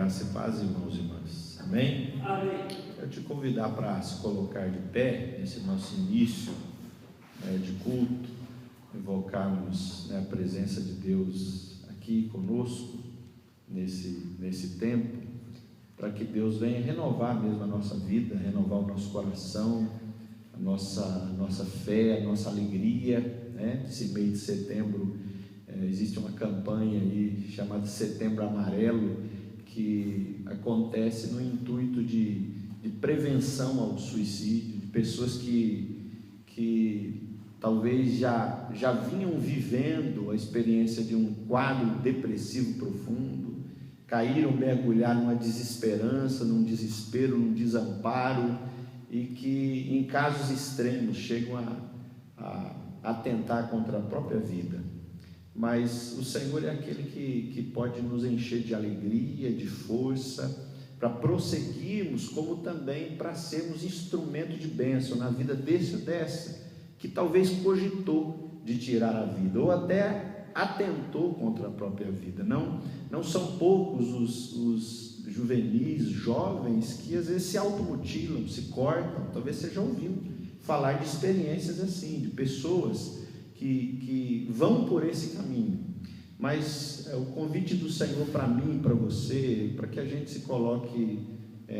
Graça e paz, irmãos e irmãs. Amém? Amém. Quero te convidar para se colocar de pé nesse nosso início de culto, invocarmos a presença de Deus aqui conosco, nesse tempo, para que Deus venha renovar mesmo a nossa vida, renovar o nosso coração, a nossa fé, a nossa alegria. Esse mês de setembro, existe uma campanha aí chamada Setembro Amarelo, que acontece no intuito de prevenção ao suicídio, de pessoas que talvez já vinham vivendo a experiência de um quadro depressivo profundo, caíram, mergulharam numa desesperança, num desespero, num desamparo, e que em casos extremos chegam a atentar contra a própria vida. Mas o Senhor é aquele que pode nos encher de alegria, de força, para prosseguirmos, como também para sermos instrumento de bênção na vida desse ou dessa, que talvez cogitou de tirar a vida, ou até atentou contra a própria vida. Não são poucos os juvenis, jovens, que às vezes se automutilam, se cortam. Talvez você já ouviu falar de experiências assim, de pessoas que vão por esse caminho. Mas o convite do Senhor para mim, para você, para que a gente se coloque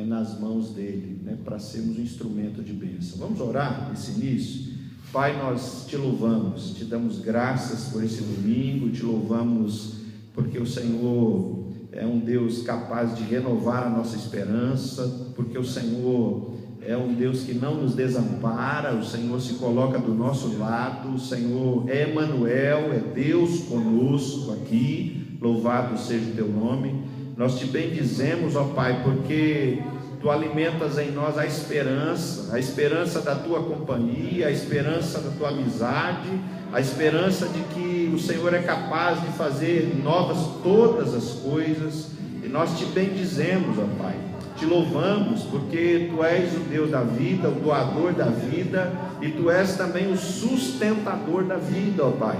nas mãos dele, para sermos um instrumento de bênção. Vamos orar nesse início? Pai, nós te louvamos, te damos graças por esse domingo, te louvamos porque o Senhor é um Deus capaz de renovar a nossa esperança, porque o Senhor é um Deus que não nos desampara, o Senhor se coloca do nosso lado, o Senhor é Emanuel, é Deus conosco aqui, louvado seja o teu nome. Nós te bendizemos, ó Pai, porque tu alimentas em nós a esperança da tua companhia, a esperança da tua amizade, a esperança de que o Senhor é capaz de fazer novas todas as coisas, e nós te bendizemos, ó Pai. Te louvamos porque tu és o Deus da vida, o doador da vida, e tu és também o sustentador da vida, ó Pai.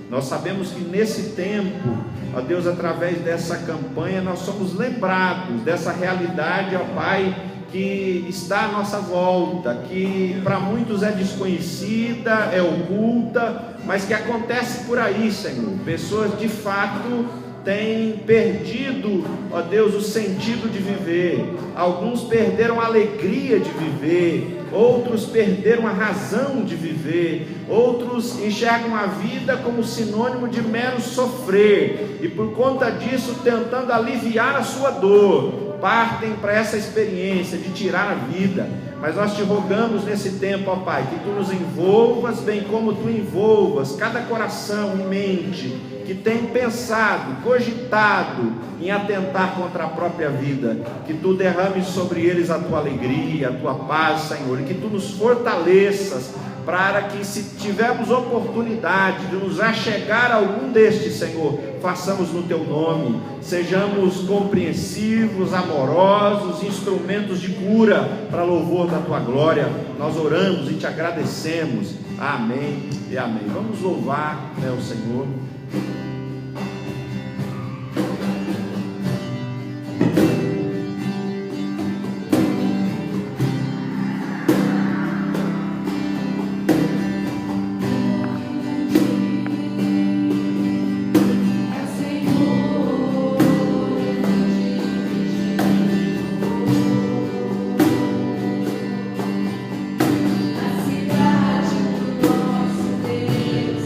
Nós sabemos que nesse tempo, ó Deus, através dessa campanha, nós somos lembrados dessa realidade, ó Pai, que está à nossa volta, que para muitos é desconhecida, é oculta, mas que acontece por aí, Senhor. Pessoas de fato têm perdido, ó Deus, o sentido de viver. Alguns perderam a alegria de viver, outros perderam a razão de viver, outros enxergam a vida como sinônimo de mero sofrer, e por conta disso, tentando aliviar a sua dor, partem para essa experiência de tirar a vida. Mas nós te rogamos nesse tempo, ó Pai, que tu nos envolvas, bem como tu envolvas cada coração e mente que tem pensado, cogitado em atentar contra a própria vida, que tu derrames sobre eles a tua alegria, a tua paz, Senhor, e que tu nos fortaleças, para que, se tivermos oportunidade de nos achegar a algum destes, Senhor, façamos no teu nome, sejamos compreensivos, amorosos, instrumentos de cura para louvor da tua glória. Nós oramos e te agradecemos. Amém e amém. Vamos louvar, o Senhor. Cidade do nosso Deus,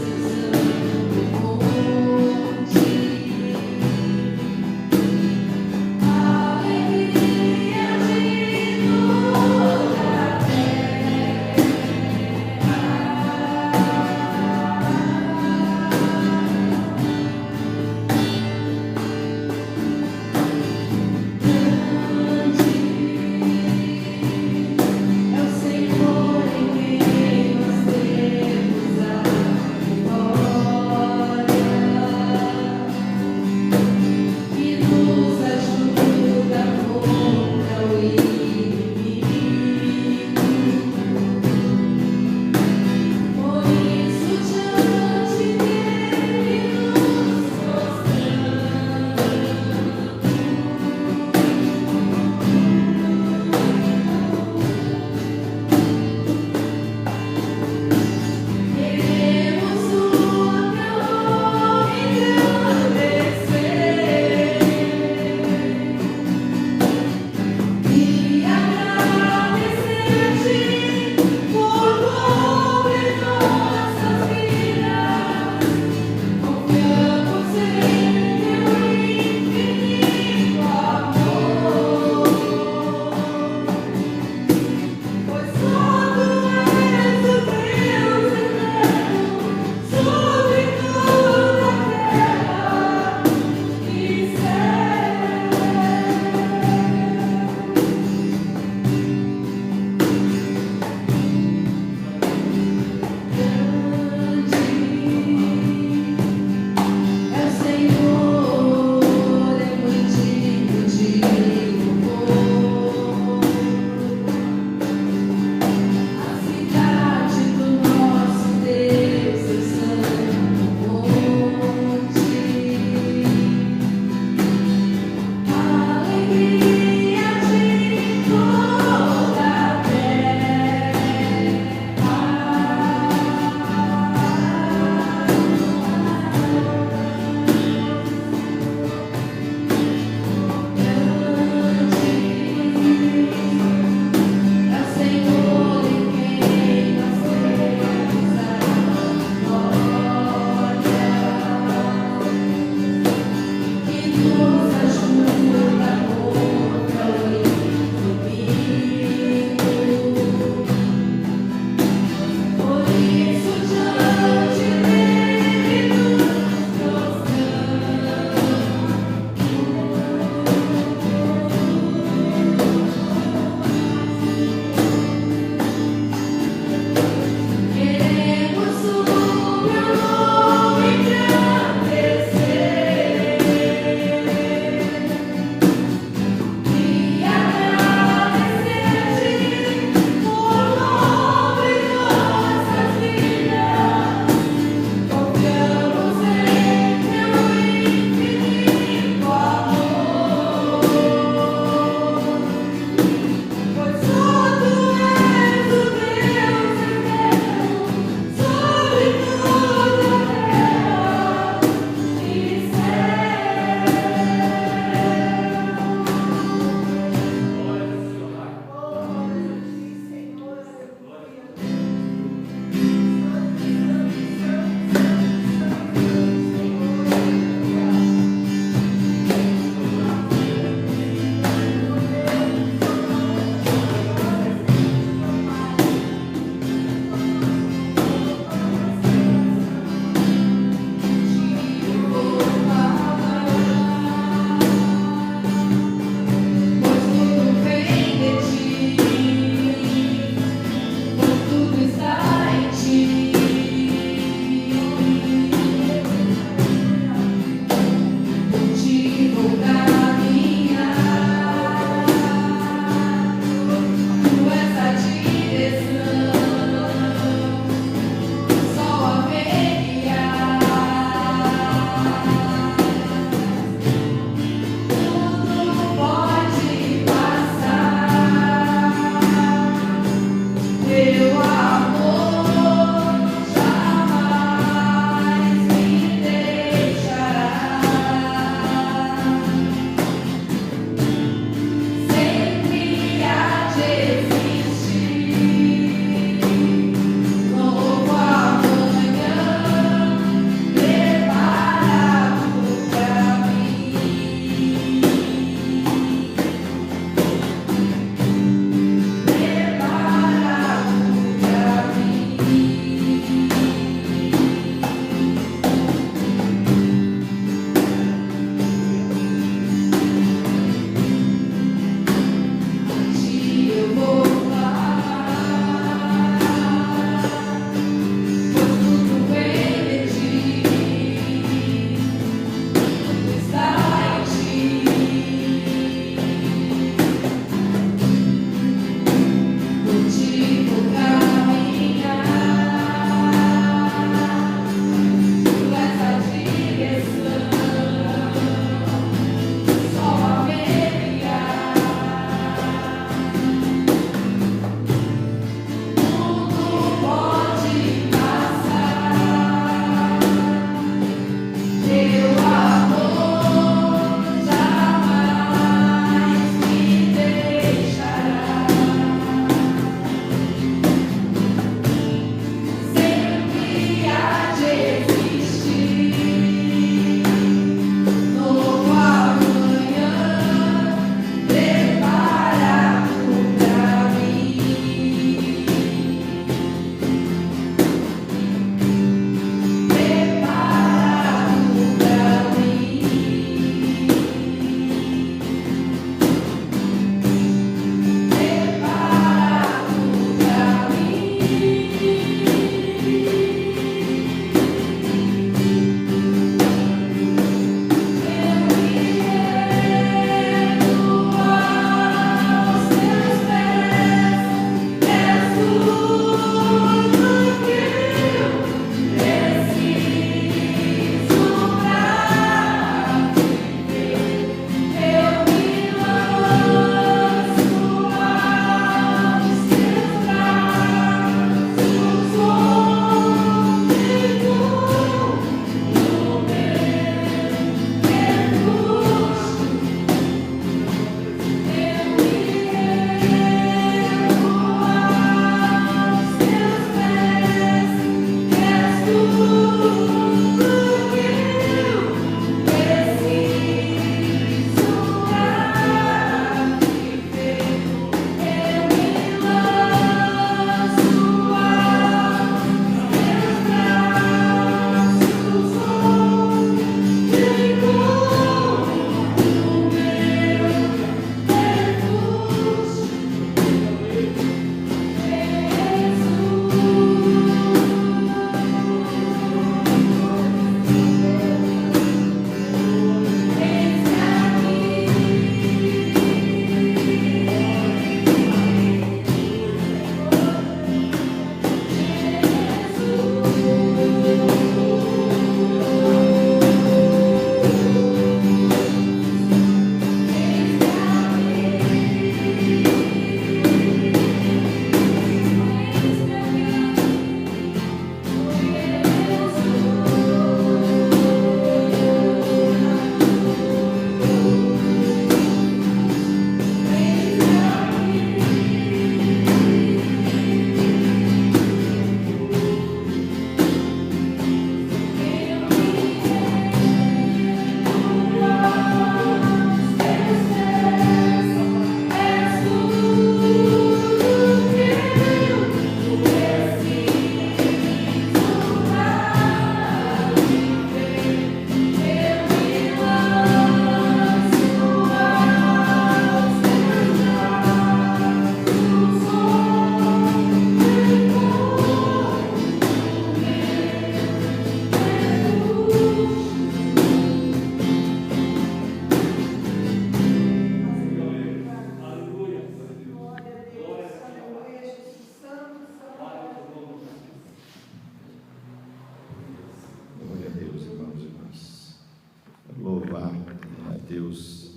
Deus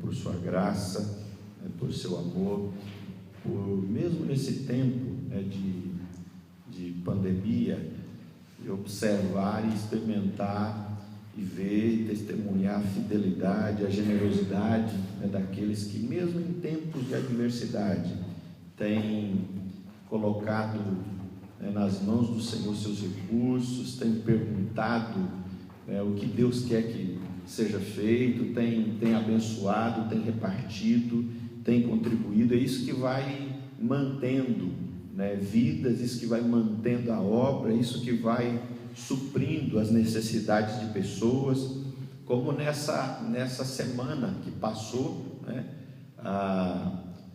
por sua graça, por seu amor, por mesmo nesse tempo de pandemia, de observar e experimentar e ver e testemunhar a fidelidade, a generosidade daqueles que mesmo em tempos de adversidade têm colocado nas mãos do Senhor seus recursos, têm perguntado o que Deus quer que seja feito, tem abençoado, tem repartido, tem contribuído. É isso que vai mantendo vidas, isso que vai mantendo a obra, isso que vai suprindo as necessidades de pessoas, como nessa semana que passou,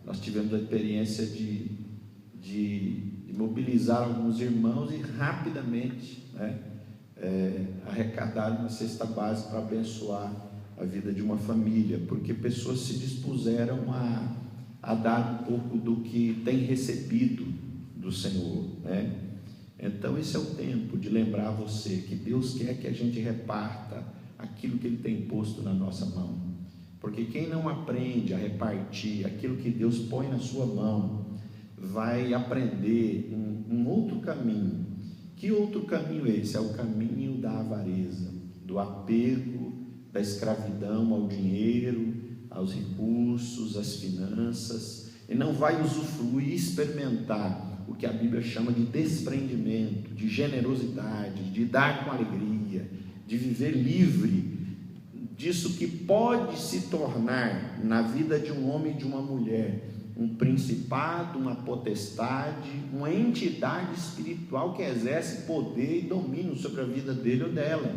nós tivemos a experiência de mobilizar alguns irmãos e rapidamente arrecadar uma cesta básica para abençoar a vida de uma família, porque pessoas se dispuseram a dar um pouco do que tem recebido do Senhor, Então esse é o tempo de lembrar você que Deus quer que a gente reparta aquilo que Ele tem posto na nossa mão, porque quem não aprende a repartir aquilo que Deus põe na sua mão, vai aprender um outro caminho. Que outro caminho é esse? É o caminho da avareza, do apego, da escravidão ao dinheiro, aos recursos, às finanças, e não vai usufruir e experimentar o que a Bíblia chama de desprendimento, de generosidade, de dar com alegria, de viver livre disso que pode se tornar na vida de um homem e de uma mulher um principado, uma potestade, uma entidade espiritual que exerce poder e domínio sobre a vida dele ou dela.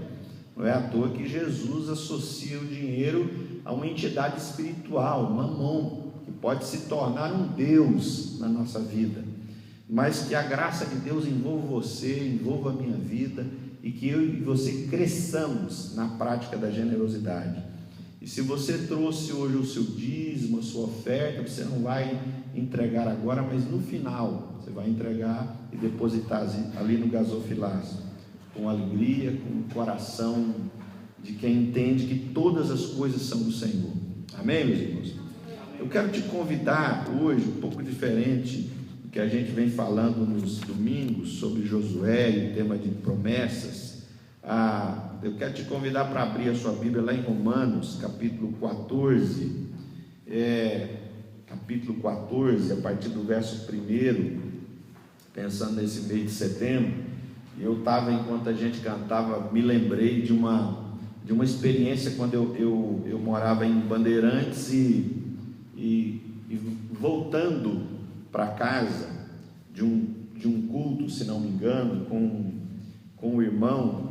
Não é à toa que Jesus associa o dinheiro a uma entidade espiritual, mamon, que pode se tornar um Deus na nossa vida, mas que a graça de Deus envolva você, envolva a minha vida, e que eu e você cresçamos na prática da generosidade. E se você trouxe hoje o seu dízimo, a sua oferta, você não vai entregar agora, mas no final você vai entregar e depositar ali no gasofilácio, com alegria, com o coração de quem entende que todas as coisas são do Senhor. Amém, meus irmãos? Eu quero te convidar hoje, um pouco diferente do que a gente vem falando nos domingos sobre Josué e o tema de promessas. Eu quero te convidar para abrir a sua Bíblia lá em Romanos, capítulo 14, a partir do verso 1, pensando nesse mês de setembro. Eu estava, enquanto a gente cantava, me lembrei de uma experiência quando eu morava em Bandeirantes e voltando para casa de um culto, se não me engano, com o irmão,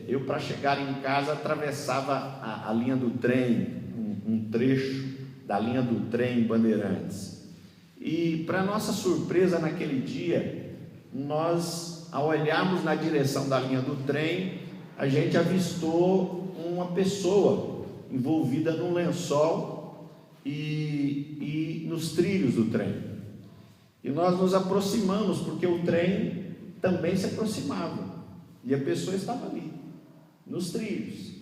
eu para chegar em casa atravessava a linha do trem, um trecho da linha do trem em Bandeirantes, e para nossa surpresa naquele dia, nós, ao olharmos na direção da linha do trem, a gente avistou uma pessoa envolvida num lençol e nos trilhos do trem, e nós nos aproximamos, porque o trem também se aproximava, e a pessoa estava ali, nos trilhos,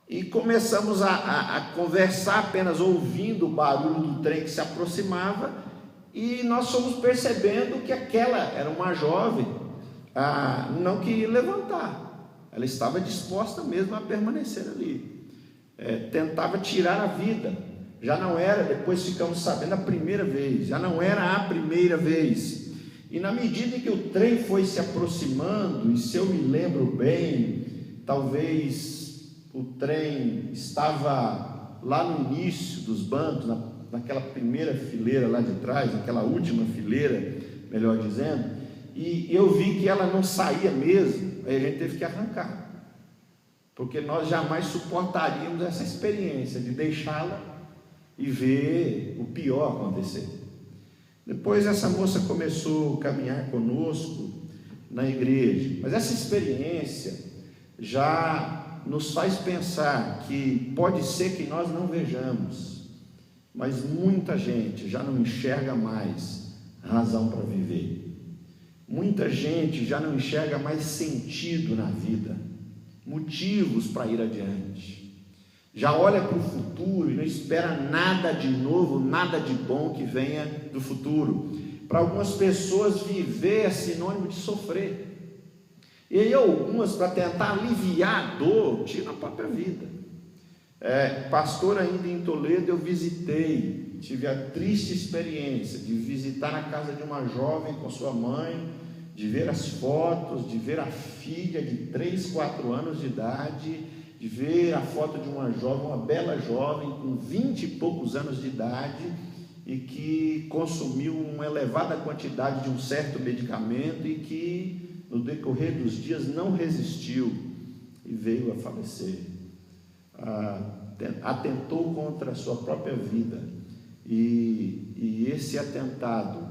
e começamos a conversar, apenas ouvindo o barulho do trem que se aproximava, e nós fomos percebendo que aquela era uma jovem, não queria levantar, ela estava disposta mesmo a permanecer ali, tentava tirar a vida, já não era, depois ficamos sabendo, a primeira vez, já não era a primeira vez. E na medida em que o trem foi se aproximando, e se eu me lembro bem, talvez o trem estava lá no início dos bancos, naquela primeira fileira lá de trás, naquela última fileira, melhor dizendo, e eu vi que ela não saía mesmo, aí a gente teve que arrancar, porque nós jamais suportaríamos essa experiência de deixá-la e ver o pior acontecer. Depois essa moça começou a caminhar conosco na igreja, mas essa experiência já nos faz pensar que pode ser que nós não vejamos, mas muita gente já não enxerga mais razão para viver, muita gente já não enxerga mais sentido na vida, motivos para ir adiante. Já olha para o futuro e não espera nada de novo, nada de bom que venha do futuro. Para algumas pessoas, viver é sinônimo de sofrer. E aí algumas, para tentar aliviar a dor, tiram a própria vida. Pastor, ainda em Toledo, eu visitei, tive a triste experiência de visitar a casa de uma jovem com sua mãe, de ver as fotos, de ver a filha de 3, 4 anos de idade, de ver a foto de uma jovem, uma bela jovem com 20 e poucos anos de idade, e que consumiu uma elevada quantidade de um certo medicamento e que no decorrer dos dias não resistiu e veio a falecer. Atentou contra a sua própria vida, e esse atentado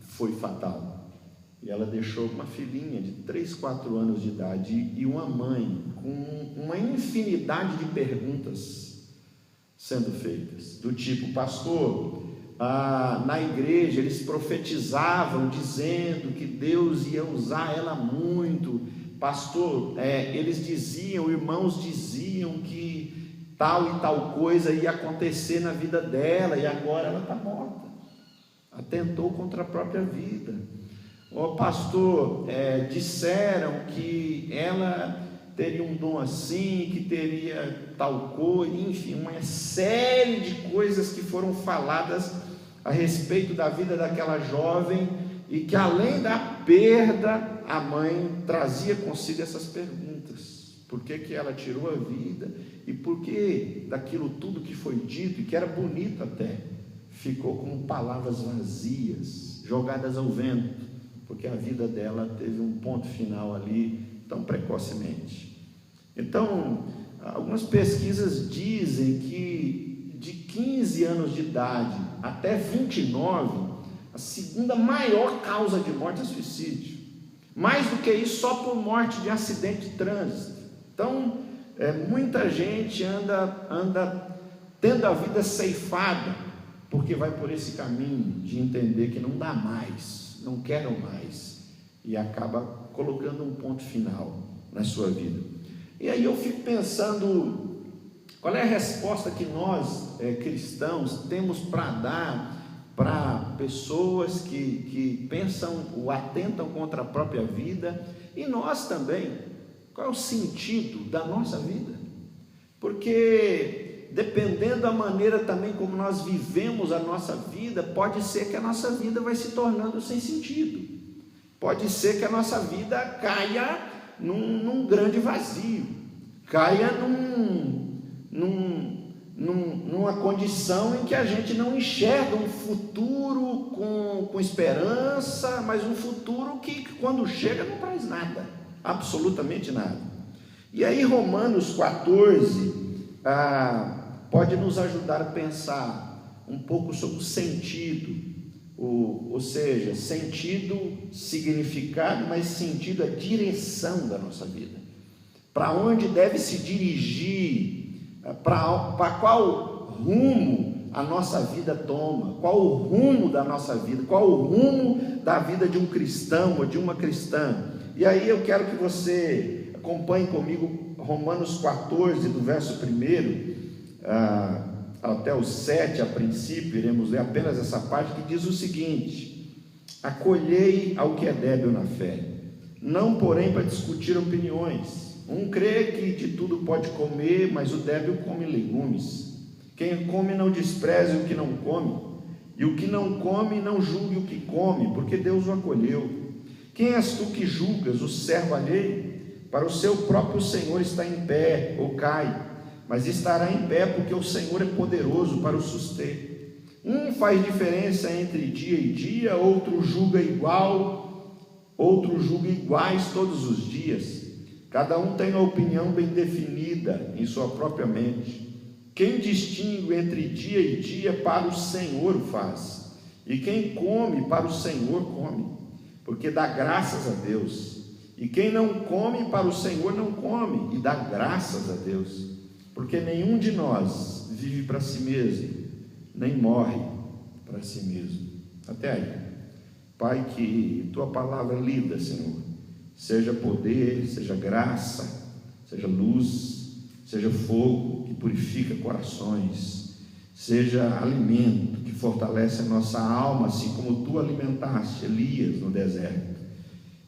foi fatal. E ela deixou uma filhinha de 3, 4 anos de idade e uma mãe com uma infinidade de perguntas sendo feitas, do tipo: pastor, na igreja eles profetizavam dizendo que Deus ia usar ela muito. Pastor, eles diziam, irmãos diziam que tal e tal coisa ia acontecer na vida dela, e agora ela está morta. Atentou contra a própria vida. Pastor, disseram que ela teria um dom assim, que teria tal coisa, enfim, uma série de coisas que foram faladas a respeito da vida daquela jovem, e que além da perda, a mãe trazia consigo essas perguntas: por que ela tirou a vida, e por que daquilo tudo que foi dito, e que era bonito até, ficou como palavras vazias, jogadas ao vento, porque a vida dela teve um ponto final ali tão precocemente. Então, algumas pesquisas dizem que de 15 anos de idade até 29, a segunda maior causa de morte é suicídio. Mais do que isso, só por morte de acidente de trânsito. Então, muita gente anda tendo a vida ceifada, porque vai por esse caminho de entender que não dá mais, não quero mais, e acaba colocando um ponto final na sua vida. E aí eu fico pensando, qual é a resposta que nós, cristãos, temos para dar para pessoas que pensam ou atentam contra a própria vida, e nós também. Qual é o sentido da nossa vida? Porque dependendo da maneira também como nós vivemos a nossa vida, pode ser que a nossa vida vai se tornando sem sentido. Pode ser que a nossa vida caia num grande vazio, caia numa condição em que a gente não enxerga um futuro com esperança, mas um futuro que quando chega não traz nada, absolutamente nada. E aí Romanos 14 pode nos ajudar a pensar um pouco sobre o sentido, ou seja, sentido, significado, mas sentido, a direção da nossa vida, para onde deve se dirigir, para qual rumo a nossa vida toma, qual o rumo da nossa vida, qual o rumo da vida de um cristão ou de uma cristã. E aí eu quero que você acompanhe comigo Romanos 14, do verso 1 até o 7, a princípio, iremos ler apenas essa parte, que diz o seguinte: acolhei ao que é débil na fé, não porém para discutir opiniões. Um crê que de tudo pode comer, mas o débil come legumes. Quem come não despreze o que não come, e o que não come não julgue o que come, porque Deus o acolheu. Quem és tu que julgas o servo alheio? Para o seu próprio Senhor está em pé ou cai, mas estará em pé, porque o Senhor é poderoso para o suster. Um faz diferença entre dia e dia, outro julga igual, outro julga iguais todos os dias. Cada um tem a opinião bem definida em sua própria mente. Quem distingue entre dia e dia, para o Senhor o faz, e quem come, para o Senhor come, porque dá graças a Deus. E quem não come, para o Senhor não come, e dá graças a Deus, porque nenhum de nós vive para si mesmo, nem morre para si mesmo. Até aí. Pai, que tua palavra lida, Senhor, seja poder, seja graça, seja luz, seja fogo que purifica corações, seja alimento que fortalece a nossa alma, assim como tu alimentaste Elias no deserto.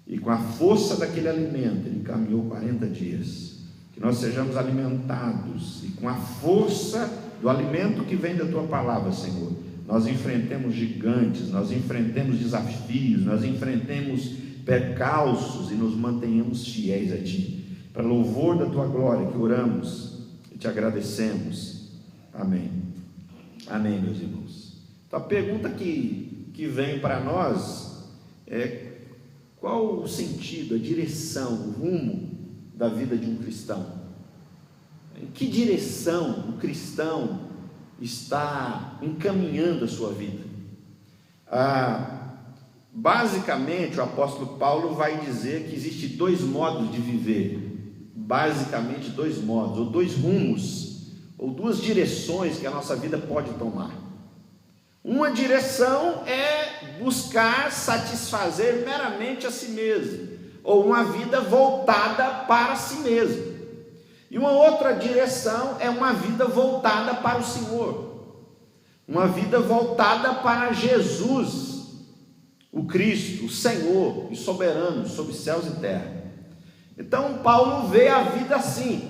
E com a força daquele alimento, ele caminhou 40 dias. Que nós sejamos alimentados, e com a força do alimento que vem da tua palavra, Senhor, nós enfrentemos gigantes, nós enfrentemos desafios, nós enfrentemos percalços e nos mantenhamos fiéis a ti. Para louvor da tua glória que oramos e te agradecemos. Amém. Amém, meus irmãos. Então a pergunta que vem para nós é: qual o sentido, a direção, o rumo da vida de um cristão? Em que direção o cristão está encaminhando a sua vida? Basicamente, o apóstolo Paulo vai dizer que existem dois modos de viver. Basicamente, dois modos, ou dois rumos, ou duas direções que a nossa vida pode tomar. Uma direção é buscar satisfazer meramente a si mesmo, ou uma vida voltada para si mesmo. E uma outra direção é uma vida voltada para o Senhor, uma vida voltada para Jesus, o Cristo, o Senhor e soberano sobre céus e terra. Então Paulo vê a vida assim,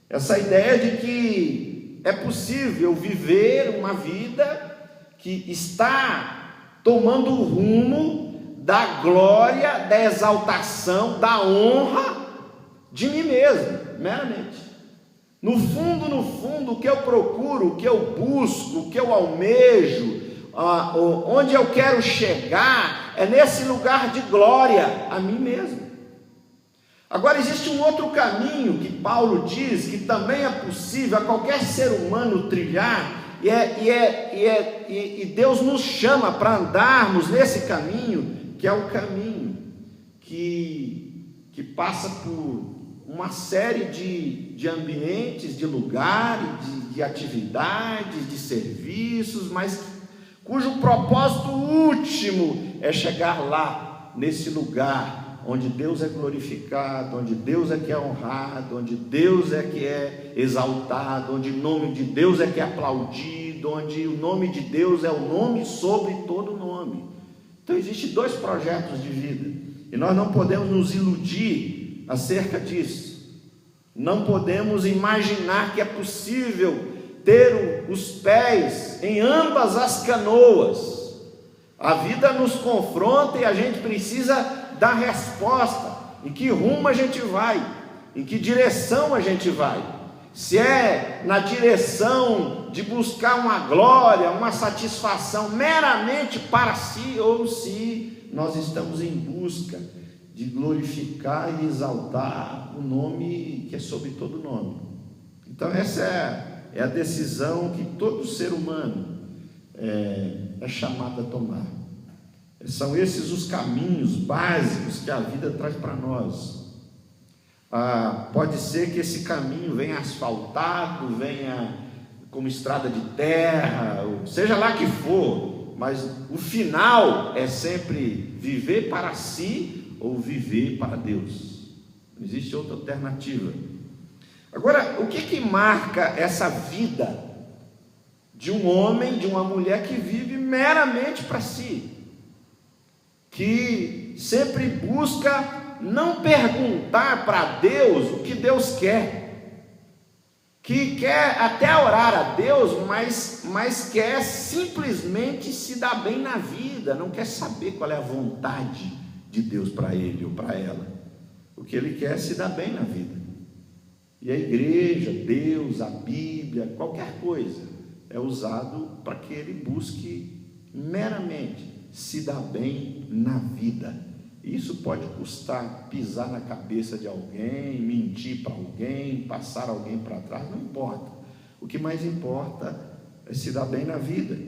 essa ideia de que é possível viver uma vida que está tomando o rumo da glória, da exaltação, da honra de mim mesmo, meramente. No fundo, o que eu procuro, o que eu busco, o que eu almejo, onde eu quero chegar, é nesse lugar de glória a mim mesmo. Agora existe um outro caminho que Paulo diz que também é possível a qualquer ser humano trilhar, e Deus nos chama para andarmos nesse caminho, que é o caminho que passa por uma série de ambientes, de lugares, de atividades, de serviços, mas cujo propósito último é chegar lá, nesse lugar onde Deus é glorificado, onde Deus é que é honrado, onde Deus é que é exaltado, onde o nome de Deus é que é aplaudido, onde o nome de Deus é o nome sobre todo nome. Então existem dois projetos de vida, e nós não podemos nos iludir acerca disso. Não podemos imaginar que é possível ter os pés em ambas as canoas. A vida nos confronta e a gente precisa dar resposta. Em que rumo a gente vai? Em que direção a gente vai? Se é na direção de buscar uma glória, uma satisfação meramente para si, ou se nós estamos em busca de glorificar e exaltar o nome que é sobre todo nome. Então essa é a decisão que todo ser humano é chamado a tomar. São esses os caminhos básicos que a vida traz para nós. Pode ser que esse caminho venha asfaltado, venha como estrada de terra, seja lá que for, mas o final é sempre viver para si ou viver para Deus. Não existe outra alternativa. Agora, o que marca essa vida de um homem, de uma mulher que vive meramente para si, que sempre busca não perguntar para Deus o que Deus quer, que quer até orar a Deus, mas quer simplesmente se dar bem na vida, não quer saber qual é a vontade de Deus para ele ou para ela. O que ele quer é se dar bem na vida. E a igreja, Deus, a Bíblia, qualquer coisa é usado para que ele busque meramente se dar bem na vida. Isso pode custar pisar na cabeça de alguém, mentir para alguém, passar alguém para trás, não importa. O que mais importa é se dar bem na vida.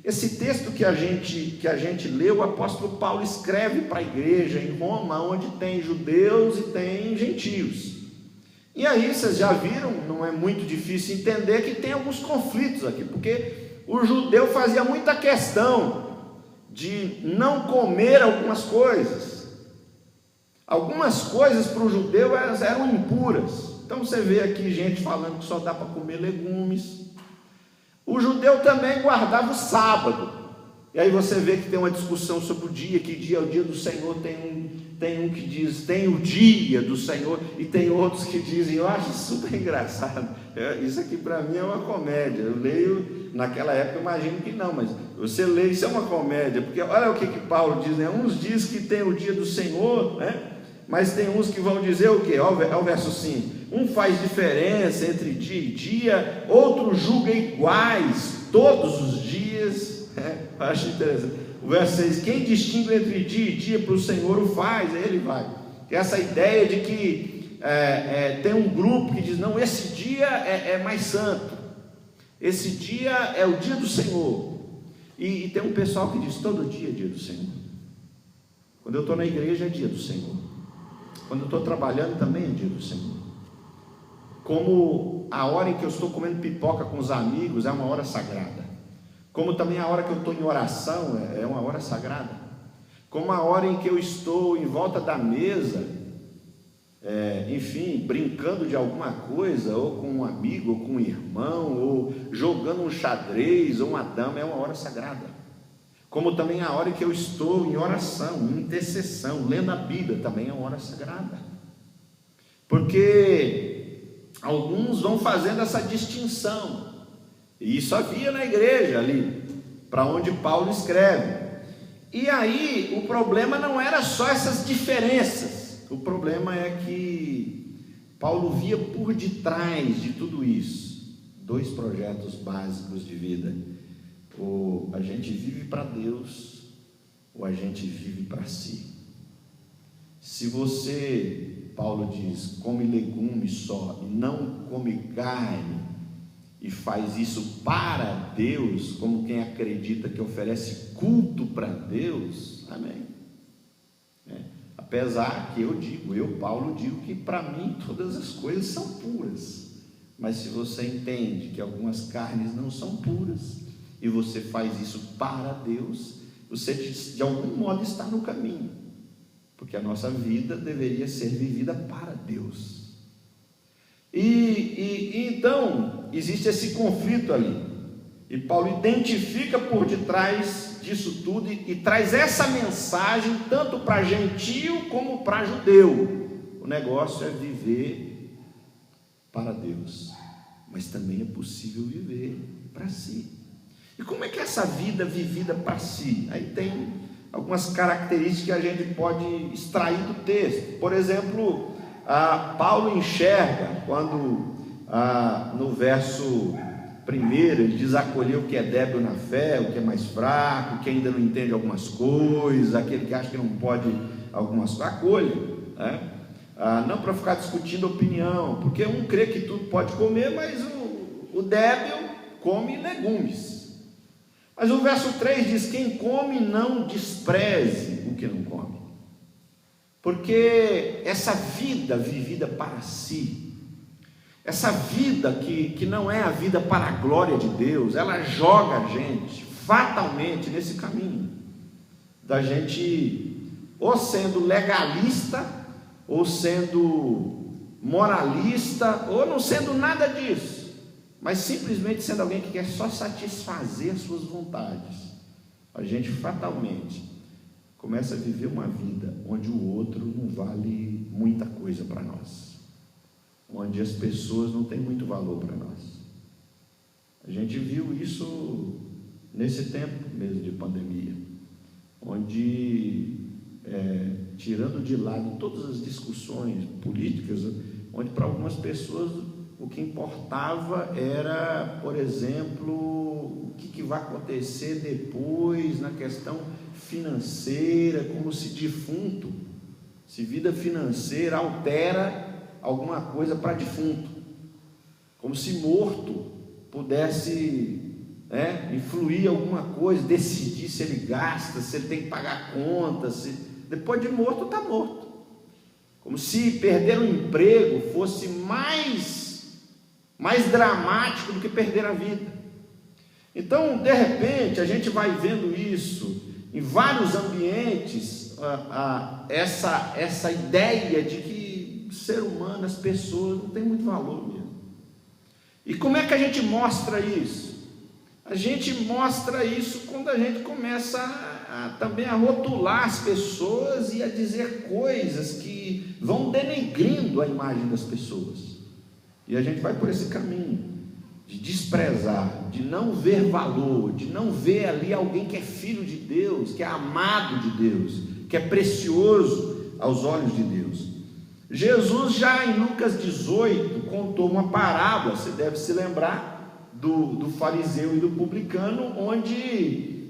Esse texto que a gente leu, o apóstolo Paulo escreve para a igreja em Roma, onde tem judeus e tem gentios. E aí vocês já viram, não é muito difícil entender que tem alguns conflitos aqui, porque o judeu fazia muita questão de não comer algumas coisas. Algumas coisas para o judeu elas eram impuras. Então você vê aqui gente falando que só dá para comer legumes. O judeu também guardava o sábado. E aí você vê que tem uma discussão sobre o dia, que dia é o dia do Senhor. Tem um que diz, tem o dia do Senhor, e tem outros que dizem, eu acho super engraçado. Isso aqui para mim é uma comédia. Eu leio, naquela época eu imagino que não, mas você lê, isso é uma comédia, porque olha o que Paulo diz, né? Uns diz que tem o dia do Senhor, né? Mas tem uns que vão dizer o quê? Olha o verso 5, um faz diferença entre dia e dia, outro julga iguais todos os dias, né? Eu acho interessante. O verso 6, quem distingue entre dia e dia para o Senhor o faz, aí ele vai. Essa ideia de que tem um grupo que diz, não, esse dia é mais santo, esse dia é o dia do Senhor, e tem um pessoal que diz, todo dia é dia do Senhor. Quando eu estou na igreja é dia do Senhor, quando eu estou trabalhando também é dia do Senhor, como a hora em que eu estou comendo pipoca com os amigos é uma hora sagrada, como também a hora que eu estou em oração é uma hora sagrada, como a hora em que eu estou em volta da mesa, enfim, brincando de alguma coisa, ou com um amigo, ou com um irmão, ou jogando um xadrez, ou uma dama, é uma hora sagrada. Como também a hora em que eu estou em oração, em intercessão, lendo a Bíblia, também é uma hora sagrada. Porque alguns vão fazendo essa distinção, e isso havia na igreja ali, para onde Paulo escreve. E aí o problema não era só essas diferenças, o problema é que Paulo via por detrás de tudo isso dois projetos básicos de vida: ou a gente vive para Deus, ou a gente vive para si. Se você, Paulo diz, come legumes só e não come carne, e faz isso para Deus, como quem acredita que oferece culto para Deus, amém. Apesar que eu, Paulo, digo que para mim todas as coisas são puras, mas se você entende que algumas carnes não são puras, e você faz isso para Deus, você de algum modo está no caminho, porque a nossa vida deveria ser vivida para Deus. E então existe esse conflito ali, e Paulo identifica por detrás disso tudo e traz essa mensagem tanto para gentio como para judeu. O negócio é viver para Deus, mas também é possível viver para si. E como é que é essa vida vivida para si? Aí tem algumas características que a gente pode extrair do texto. Por exemplo, Paulo enxerga quando no verso 1 ele diz: acolher o que é débil na fé, o que é mais fraco, o que ainda não entende algumas coisas, aquele que acha que não pode algumas coisas, acolha, né? Não para ficar discutindo opinião, porque um crê que tudo pode comer, mas o débil come legumes. Mas o verso 3 diz: quem come não despreze o que não come, porque essa vida vivida para si, essa vida que não é a vida para a glória de Deus, ela joga a gente fatalmente nesse caminho da gente ou sendo legalista, ou sendo moralista, ou não sendo nada disso, mas simplesmente sendo alguém que quer só satisfazer as suas vontades. A gente fatalmente começa a viver uma vida onde o outro não vale muita coisa para nós, onde as pessoas não têm muito valor para nós. A gente viu isso nesse tempo mesmo de pandemia, onde tirando de lado todas as discussões políticas, onde para algumas pessoas o que importava era, por exemplo, o que vai acontecer depois na questão financeira, como se defunto, se vida financeira altera alguma coisa para defunto, como se morto pudesse influir alguma coisa, decidir se ele gasta, se ele tem que pagar conta, se depois de morto está morto, como se perder um emprego fosse mais dramático do que perder a vida. Então, de repente, a gente vai vendo isso em vários ambientes essa ideia de que o ser humano, as pessoas, não tem muito valor mesmo. E como é que a gente mostra isso? A gente mostra isso quando a gente começa também a rotular as pessoas e a dizer coisas que vão denegrindo a imagem das pessoas. E a gente vai por esse caminho de desprezar, de não ver valor, de não ver ali alguém que é filho de Deus, que é amado de Deus, que é precioso aos olhos de Deus. Jesus já em Lucas 18 contou uma parábola, você deve se lembrar, do fariseu e do publicano, onde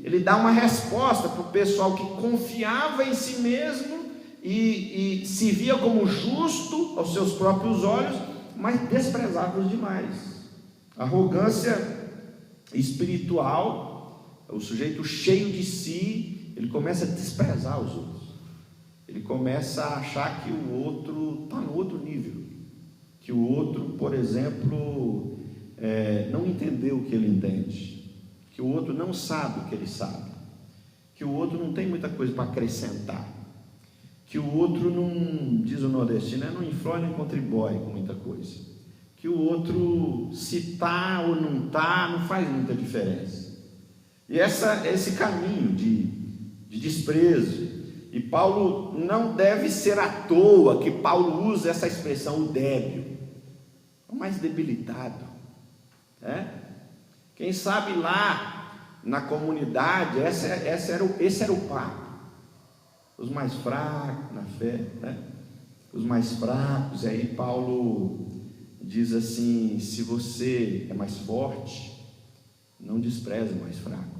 ele dá uma resposta para o pessoal que confiava em si mesmo e se via como justo aos seus próprios olhos, mas desprezava os demais. Arrogância espiritual, o sujeito cheio de si, ele começa a desprezar os outros, ele começa a achar que o outro está no outro nível, que o outro, por exemplo, não entendeu o que ele entende, que o outro não sabe o que ele sabe, que o outro não tem muita coisa para acrescentar, que o outro não, diz o nordestino, não influi nem contribui com muita coisa, que o outro, se está ou não está, não faz muita diferença. E esse caminho de desprezo, e Paulo não deve ser à toa que Paulo usa essa expressão, o débil, o mais debilitado, Quem sabe lá na comunidade, esse era o papo, os mais fracos na fé, os mais fracos. E aí Paulo diz assim: se você é mais forte, não despreze o mais fraco.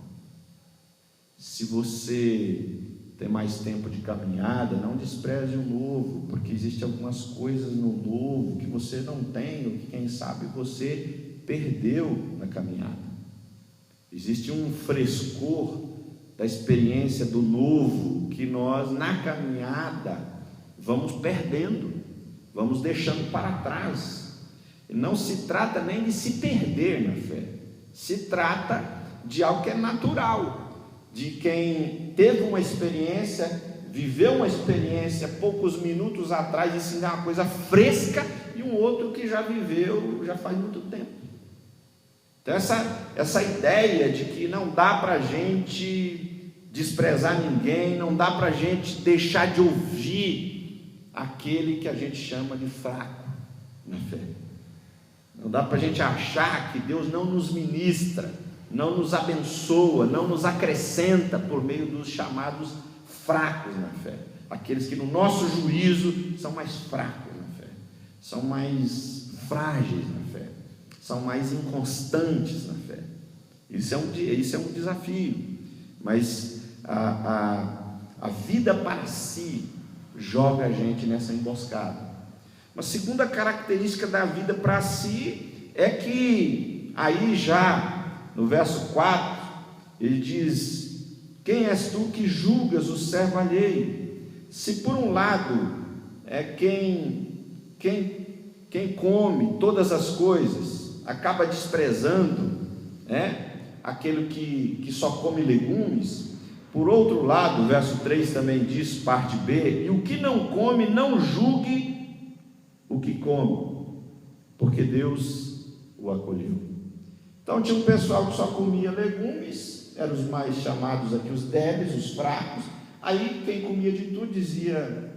Se você tem mais tempo de caminhada, não despreze o novo, porque existem algumas coisas no novo que você não tem, ou que quem sabe você perdeu na caminhada. Existe um frescor da experiência do novo que nós na caminhada vamos perdendo, vamos deixando para trás. Não se trata nem de se perder na fé, se trata de algo que é natural, de quem teve uma experiência, viveu uma experiência poucos minutos atrás, ensinar uma coisa fresca, e um outro que já viveu já faz muito tempo. Então essa ideia de que não dá para a gente desprezar ninguém, não dá para a gente deixar de ouvir aquele que a gente chama de fraco na fé. Não dá para a gente achar que Deus não nos ministra, não nos abençoa, não nos acrescenta por meio dos chamados fracos na fé, aqueles que no nosso juízo são mais fracos na fé, são mais frágeis na fé, são mais inconstantes na fé. Isso é um desafio, mas a vida para si joga a gente nessa emboscada. Uma segunda característica da vida para si é que, aí já no verso 4, ele diz: quem és tu que julgas o servo alheio? Se por um lado quem come todas as coisas acaba desprezando aquele que só come legumes, por outro lado, o verso 3 também diz, parte B: e o que não come, não julgue o que come, porque Deus o acolheu. Então tinha um pessoal que só comia legumes, eram os mais chamados aqui os débeis, os fracos. Aí quem comia de tudo dizia: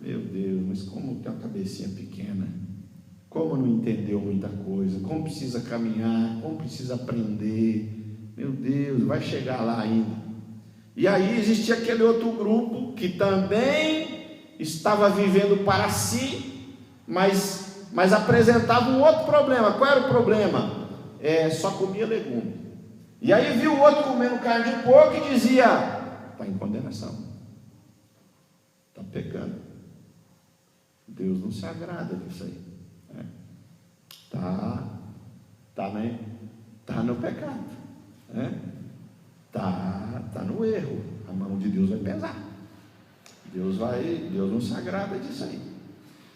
meu Deus, mas como tem uma cabecinha pequena, como não entendeu muita coisa, como precisa caminhar, como precisa aprender, meu Deus, vai chegar lá ainda. E aí existia aquele outro grupo que também estava vivendo para si, mas apresentava um outro problema. Qual era o problema? Só comia legume. E aí viu o outro comendo carne de porco e dizia: está em condenação, está pecando, Deus não se agrada disso aí, tá no pecado, tá no erro, a mão de Deus vai pesar, Deus não se agrada disso aí.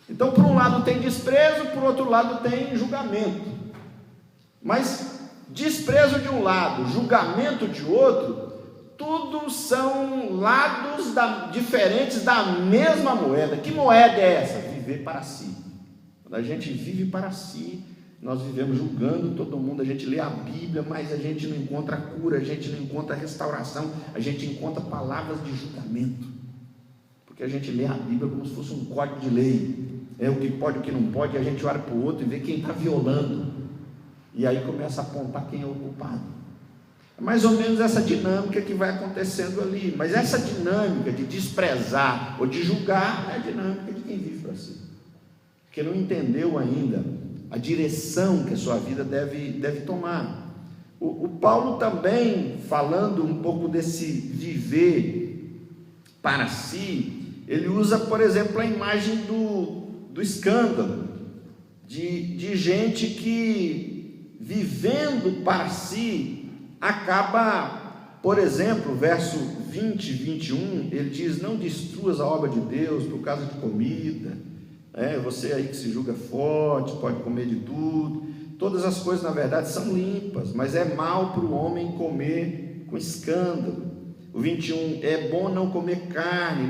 Então, por um lado tem desprezo, por outro lado tem julgamento. Mas desprezo de um lado, julgamento de outro, Tudo são lados diferentes da mesma moeda. Que moeda é essa? Viver para si. Quando a gente vive para si, nós vivemos julgando todo mundo, a gente lê a Bíblia, mas a gente não encontra cura, a gente não encontra restauração, a gente encontra palavras de julgamento, porque a gente lê a Bíblia como se fosse um código de lei, o que pode, o que não pode, e a gente olha para o outro e vê quem está violando, e aí começa a apontar quem é o culpado. É mais ou menos essa dinâmica que vai acontecendo ali, mas essa dinâmica de desprezar ou de julgar é a dinâmica de quem vive para si, porque não entendeu ainda a direção que a sua vida deve tomar. O Paulo também, falando um pouco desse viver para si, ele usa, por exemplo, a imagem do escândalo, de gente que, vivendo para si, acaba, por exemplo, verso 20 e 21, ele diz: não destruas a obra de Deus por causa de comida. Você aí que se julga forte, pode comer de tudo, todas as coisas na verdade são limpas, mas é mal para o homem comer com escândalo. O 21, é bom não comer carne,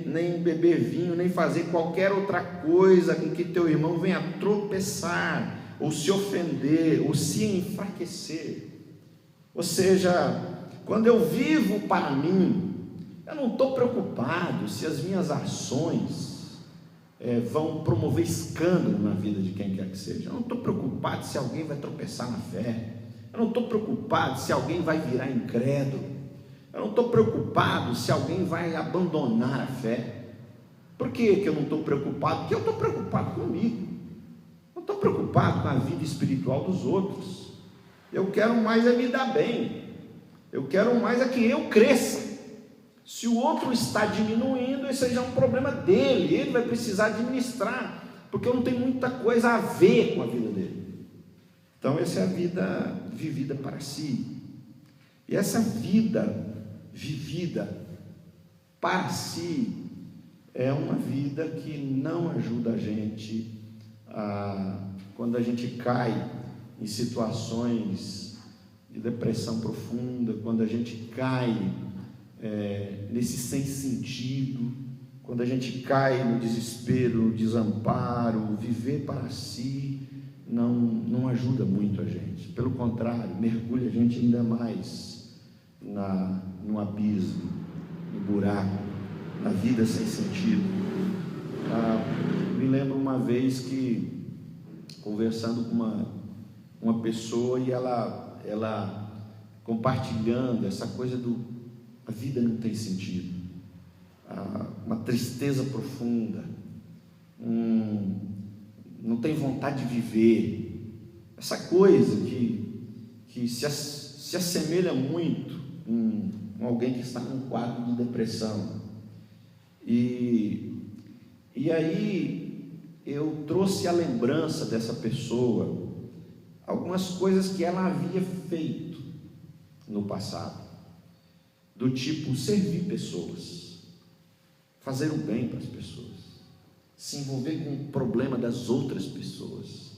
nem beber vinho, nem fazer qualquer outra coisa com que teu irmão venha tropeçar, ou se ofender, ou se enfraquecer. Ou seja, quando eu vivo para mim, eu não estou preocupado se as minhas ações vão promover escândalo na vida de quem quer que seja. Eu não estou preocupado se alguém vai tropeçar na fé, eu não estou preocupado se alguém vai virar incrédulo, eu não estou preocupado se alguém vai abandonar a fé. Por que eu não estou preocupado? Porque eu estou preocupado comigo, não estou preocupado com a vida espiritual dos outros. Eu quero mais é me dar bem, eu quero mais é que eu cresça. Se o outro está diminuindo, esse já é um problema dele, ele vai precisar administrar, porque eu não tenho muita coisa a ver com a vida dele. Então essa é a vida vivida para si, e essa vida vivida para si é uma vida que não ajuda a gente quando a gente cai em situações de depressão profunda, quando a gente cai nesse sem sentido, quando a gente cai no desespero, no desamparo. Viver para si não ajuda muito a gente, pelo contrário, mergulha a gente ainda mais no abismo, no buraco, na vida sem sentido. Me lembro uma vez que, conversando com uma pessoa, e ela compartilhando essa coisa a vida não tem sentido, uma tristeza profunda, não tem vontade de viver, essa coisa que se assemelha muito com alguém que está num quadro de depressão. E aí eu trouxe à lembrança dessa pessoa algumas coisas que ela havia feito no passado, do tipo servir pessoas, fazer o bem para as pessoas, se envolver com o problema das outras pessoas.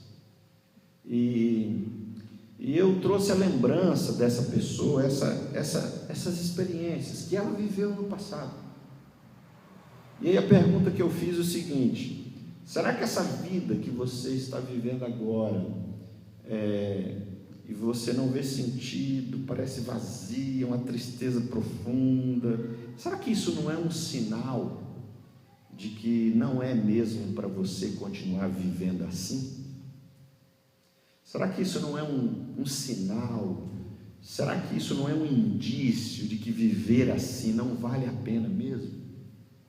E eu trouxe a lembrança dessa pessoa, essas experiências que ela viveu no passado. E aí a pergunta que eu fiz é o seguinte: será que essa vida que você está vivendo agora, e você não vê sentido, parece vazia, uma tristeza profunda, será que isso não é um sinal de que não é mesmo para você continuar vivendo assim? Será que isso não é um sinal? Será que isso não é um indício de que viver assim não vale a pena mesmo?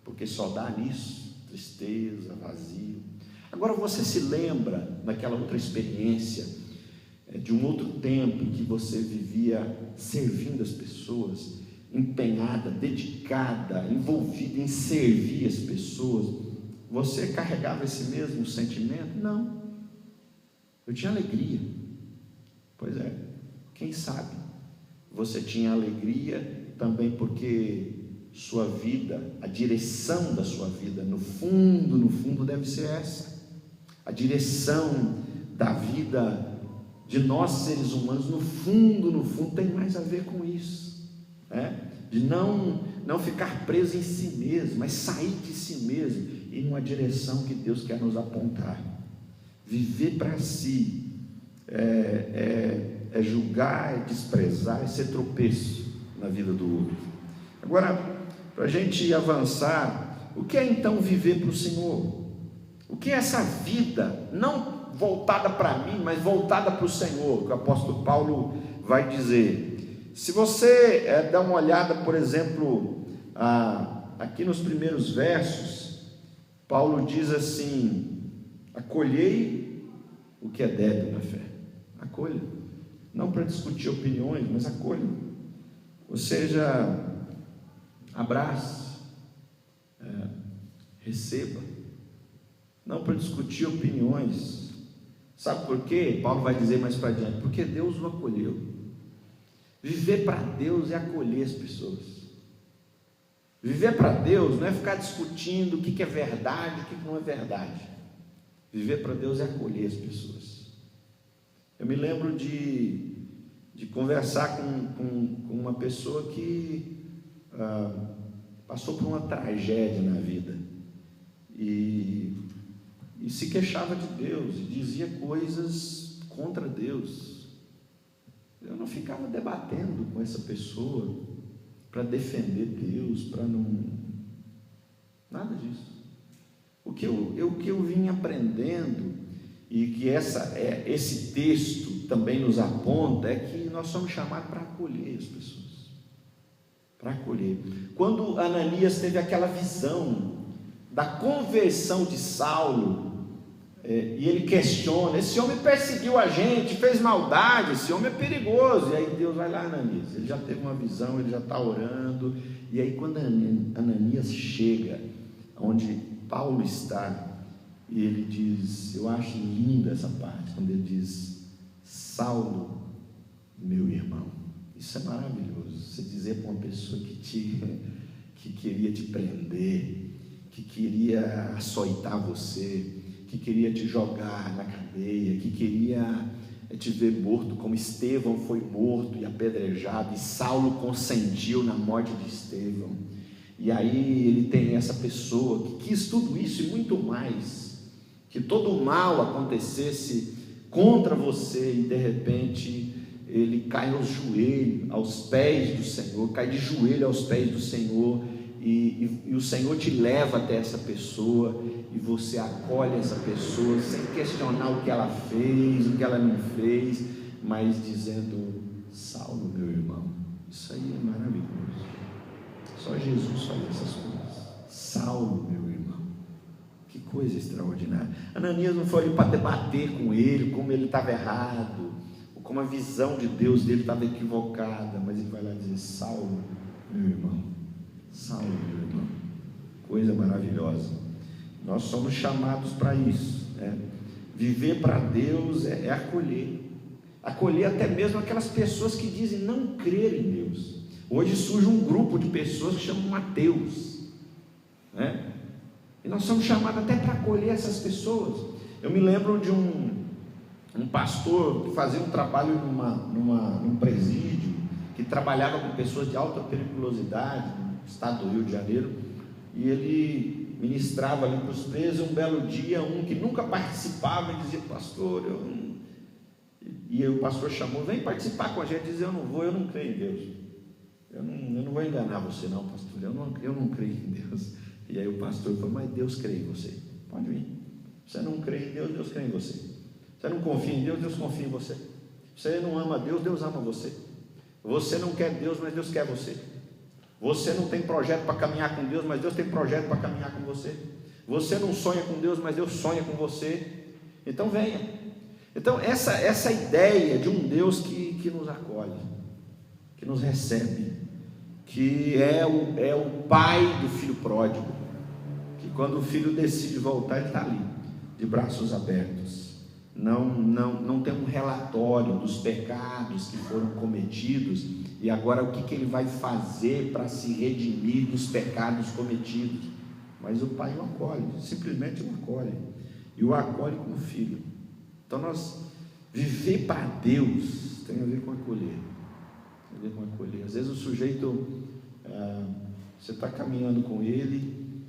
Porque só dá nisso, tristeza, vazio. Agora você se lembra daquela outra experiência, de um outro tempo em que você vivia servindo as pessoas, empenhada, dedicada, envolvida em servir as pessoas? Você carregava esse mesmo sentimento? Não. Eu tinha alegria. Pois é, quem sabe você tinha alegria também porque sua vida, a direção da sua vida, no fundo deve ser essa. A direção da vida de nós seres humanos, no fundo tem mais a ver com isso. né? De não ficar preso em si mesmo, mas sair de si mesmo e ir numa direção que Deus quer nos apontar. Viver para si é julgar, é desprezar, é ser tropeço na vida do outro. Agora, para a gente avançar, o que é então viver para o Senhor? O que é essa vida, não voltada para mim, mas voltada para o Senhor, que o apóstolo Paulo vai dizer? Se você dá uma olhada, por exemplo, aqui nos primeiros versos, Paulo diz assim: acolhei o que é débil na fé. Acolha, não para discutir opiniões, mas acolha, ou seja, abrace, receba, não para discutir opiniões. Sabe por quê? Paulo vai dizer mais para adiante: porque Deus o acolheu. Viver para Deus é acolher as pessoas. Viver para Deus não é ficar discutindo o que é verdade, o que não é verdade. Viver para Deus é acolher as pessoas. Eu me lembro de conversar com uma pessoa que passou por uma tragédia na vida e se queixava de Deus, e dizia coisas contra Deus. Eu não ficava debatendo com essa pessoa para defender Deus, para não... nada disso. O que eu vim aprendendo, e que esse texto também nos aponta, é que nós somos chamados para acolher as pessoas. Para acolher. Quando Ananias teve aquela visão da conversão de Saulo, e ele questiona: esse homem perseguiu a gente, fez maldade, esse homem é perigoso. E aí Deus vai lá: Ananias, ele já teve uma visão, ele já está orando. E aí quando Ananias chega onde Paulo está, e ele diz, eu acho linda essa parte, quando ele diz: Saulo, meu irmão. Isso é maravilhoso, você dizer para uma pessoa que queria te prender, que queria açoitar você, que queria te jogar na cadeia, que queria te ver morto, como Estevão foi morto e apedrejado, e Saulo consentiu na morte de Estevão. E aí ele tem essa pessoa que quis tudo isso e muito mais, que todo o mal acontecesse contra você, e de repente ele cai aos pés do Senhor, cai de joelho aos pés do Senhor, e o Senhor te leva até essa pessoa, e você acolhe essa pessoa sem questionar o que ela fez, o que ela não fez, mas dizendo: Saulo, meu irmão. Isso aí é maravilhoso. Só Jesus faz essas coisas. Saulo, meu irmão. Que coisa extraordinária. Ananias não foi ali para debater com ele como ele estava errado, ou como a visão de Deus dele estava equivocada, mas ele vai lá dizer: Saulo, meu irmão. Saulo, meu irmão. Coisa maravilhosa. Nós somos chamados para isso, né? Viver para Deus é acolher até mesmo aquelas pessoas que dizem não crer em Deus. Hoje surge um grupo de pessoas que chamam ateus, né? E nós somos chamados até para acolher essas pessoas. Eu me lembro de um pastor que fazia um trabalho num presídio, que trabalhava com pessoas de alta periculosidade no estado do Rio de Janeiro, e ele ministrava ali para os presos. Um belo dia, um que nunca participava, e dizia: pastor, e aí o pastor chamou: vem participar com a gente. Dizia: eu não vou, eu não creio em Deus, eu não vou enganar você não, pastor, eu não creio em Deus. E aí o pastor falou: mas Deus crê em você, pode vir. Você não crê em Deus, Deus crê em você. Você não confia em Deus, Deus confia em você. Você não ama Deus, Deus ama você. Você não quer Deus, mas Deus quer você. Você não tem projeto para caminhar com Deus, mas Deus tem projeto para caminhar com você. Você não sonha com Deus, mas Deus sonha com você. Então venha. Então essa ideia de um Deus que nos acolhe, que nos recebe, que é o pai do filho pródigo, que quando o filho decide voltar, ele está ali, de braços abertos. Não tem um relatório dos pecados que foram cometidos, e agora o que ele vai fazer para se redimir dos pecados cometidos. Mas o pai o acolhe, simplesmente o acolhe, e o acolhe como filho. Então viver para Deus tem a ver com acolher. Devemos acolher. Às vezes o sujeito, você está caminhando com ele,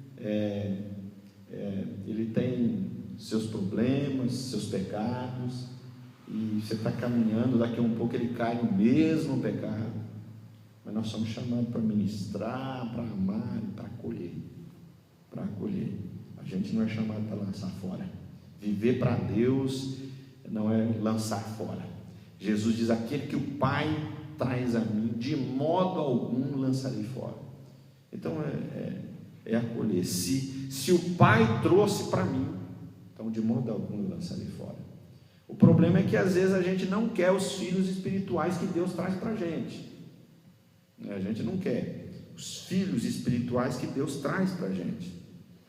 ele tem seus problemas, seus pecados, e você está caminhando, daqui a um pouco ele cai no mesmo pecado, mas nós somos chamados para ministrar, para amar e para acolher. A gente não é chamado para lançar fora. Viver para Deus não é lançar fora. Jesus diz: aquele que o Pai traz a mim, de modo algum lançarei fora. Então é acolher. Se o Pai trouxe para mim, então de modo algum eu lançarei fora. O problema é que às vezes a gente não quer os filhos espirituais que Deus traz para a gente. A gente não quer os filhos espirituais que Deus traz para a gente,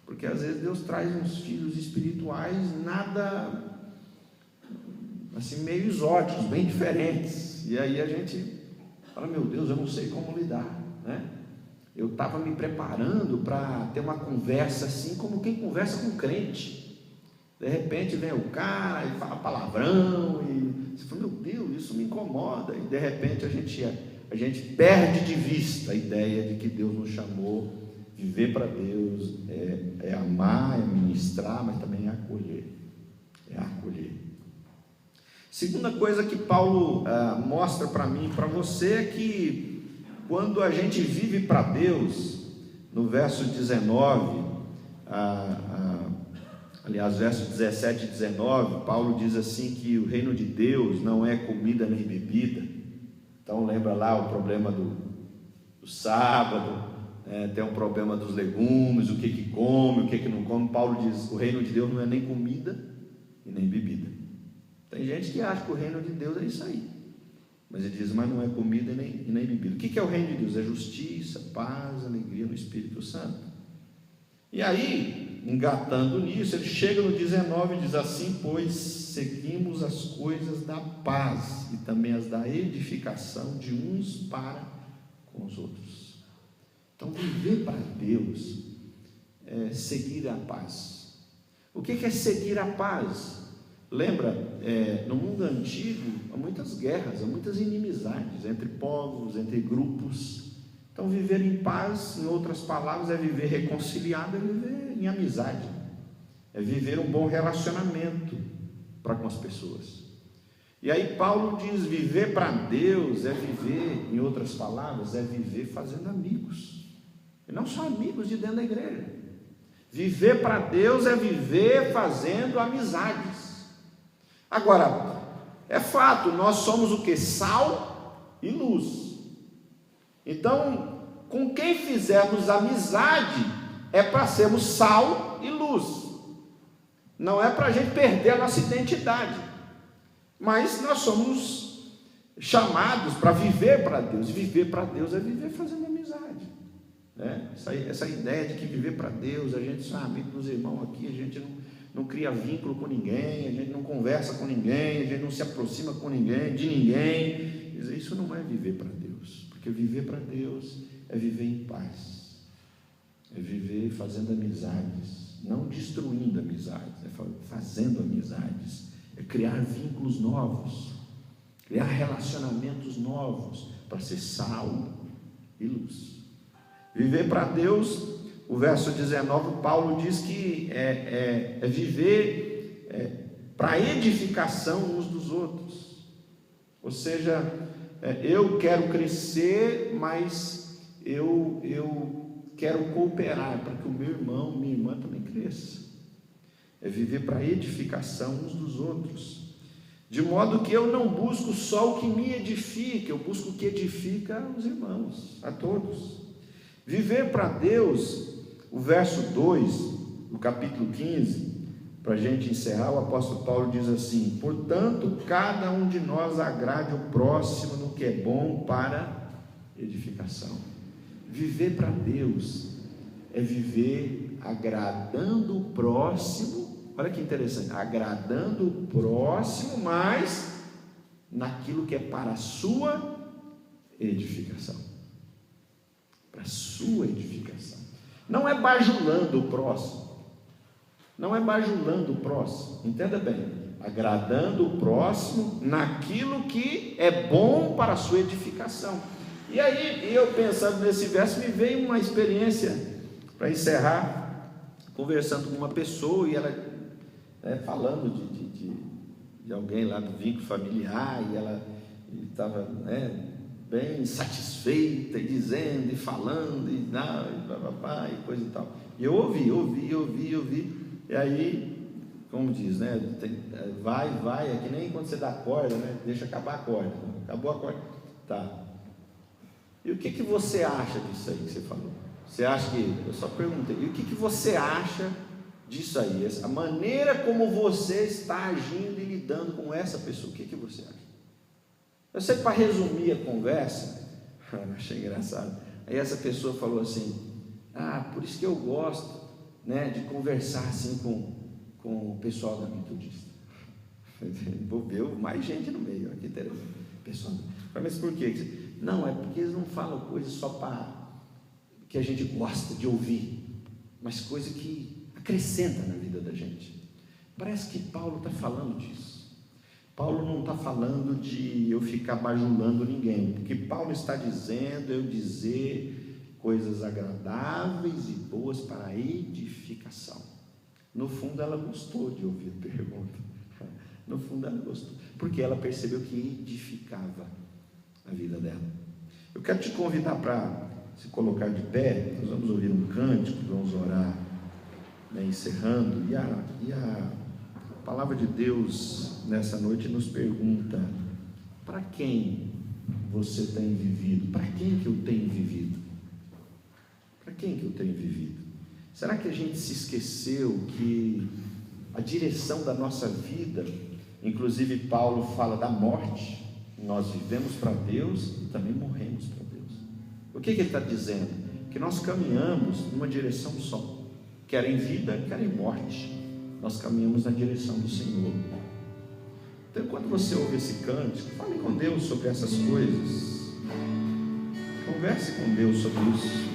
porque às vezes Deus traz uns filhos espirituais nada assim, meio exóticos, bem diferentes, e aí a gente fala: meu Deus, eu não sei como lidar, né? Eu estava me preparando para ter uma conversa assim, como quem conversa com crente. De repente vem o cara e fala palavrão, e você fala: meu Deus, isso me incomoda. E de repente a gente perde de vista a ideia de que Deus nos chamou. Viver para Deus é amar, é ministrar, mas também é acolher. Segunda coisa que Paulo mostra para mim e para você é que quando a gente vive para Deus, no verso 19, aliás, verso 17 e 19, Paulo diz assim que o reino de Deus não é comida nem bebida. Então lembra lá o problema do sábado, tem um problema dos legumes, o que come, o que não come. Paulo diz: o reino de Deus não é nem comida e nem bebida. Tem gente que acha que o reino de Deus é isso aí, mas ele diz: mas não é comida e nem bebida. O que é o reino de Deus? É justiça, paz, alegria no Espírito Santo. E aí, engatando nisso, ele chega no 19 e diz assim: pois seguimos as coisas da paz e também as da edificação de uns para com os outros. Então, viver para Deus é seguir a paz. O que é seguir a paz? Lembra, no mundo antigo há muitas guerras, há muitas inimizades entre povos, entre grupos. Então, viver em paz, em outras palavras, é viver reconciliado, é viver em amizade, é viver um bom relacionamento para com as pessoas. E aí Paulo diz: viver para Deus é viver, em outras palavras, é viver fazendo amigos, e não só amigos de dentro da igreja. Viver para Deus é viver fazendo amizades. Agora, é fato, nós somos o que? Sal e luz. Então, com quem fizermos amizade, é para sermos sal e luz. Não é para a gente perder a nossa identidade, mas nós somos chamados para viver para Deus. Viver para Deus é viver fazendo amizade, né? Essa ideia de que viver para Deus, a gente é amigo dos irmãos aqui, a gente não cria vínculo com ninguém, a gente não conversa com ninguém, a gente não se aproxima com ninguém, de ninguém. Isso não é viver para Deus, porque viver para Deus é viver em paz, é viver fazendo amizades, não destruindo amizades, é fazendo amizades, é criar vínculos novos, criar relacionamentos novos, para ser sal e luz. Viver para Deus, o verso 19, Paulo diz que é viver para edificação uns dos outros. Ou seja, eu quero crescer, mas eu quero cooperar para que o meu irmão, minha irmã também cresça. É viver para edificação uns dos outros, de modo que eu não busco só o que me edifica, eu busco o que edifica os irmãos, a todos. Viver para Deus, o verso 2, no capítulo 15, para a gente encerrar, o apóstolo Paulo diz assim: portanto, cada um de nós agrade o próximo no que é bom para edificação. Viver para Deus é viver agradando o próximo. Olha que interessante, agradando o próximo, mas naquilo que é para a sua edificação. Para a sua edificação. Não é bajulando o próximo. Não é bajulando o próximo. Entenda bem. agradando o próximo naquilo que é bom para a sua edificação. E aí, eu pensando nesse verso, me veio uma experiência, para encerrar, conversando com uma pessoa, e ela falando de alguém lá do vínculo familiar, e ela estava bem satisfeita, e dizendo, e falando, e papapá, e coisa e tal. E eu ouvi, e aí, como diz, vai, é que nem quando você dá corda, deixa acabar a corda, acabou a corda, tá. E o que você acha disso aí que você falou? Você acha que, eu só perguntei, e o que você acha disso aí? A maneira como você está agindo e lidando com essa pessoa, o que você acha? Eu sei que, para resumir a conversa, achei engraçado, aí essa pessoa falou assim, por isso que eu gosto, de conversar assim com o pessoal da Metodista. Envolveu mais gente no meio, que interessante. Pessoal, mas por quê? Não, é porque eles não falam coisas só para que a gente gosta de ouvir, mas coisa que acrescenta na vida da gente. Parece que Paulo está falando disso. Paulo não está falando de eu ficar bajulando ninguém, porque Paulo está dizendo eu dizer coisas agradáveis e boas para a edificação. No fundo ela gostou de ouvir a pergunta, no fundo ela gostou, porque ela percebeu que edificava a vida dela. Eu quero te convidar para se colocar de pé. Nós vamos ouvir um cântico, vamos orar, encerrando, e a palavra de Deus nessa noite nos pergunta: para quem você tem vivido? Para quem que eu tenho vivido? Para quem que eu tenho vivido? Será que a gente se esqueceu que a direção da nossa vida, inclusive Paulo fala da morte, nós vivemos para Deus e também morremos para Deus. O que ele está dizendo? Que nós caminhamos numa direção só, quer em vida, quer em morte, nós caminhamos na direção do Senhor. Então, quando você ouve esse cântico, fale com Deus sobre essas coisas, converse com Deus sobre isso.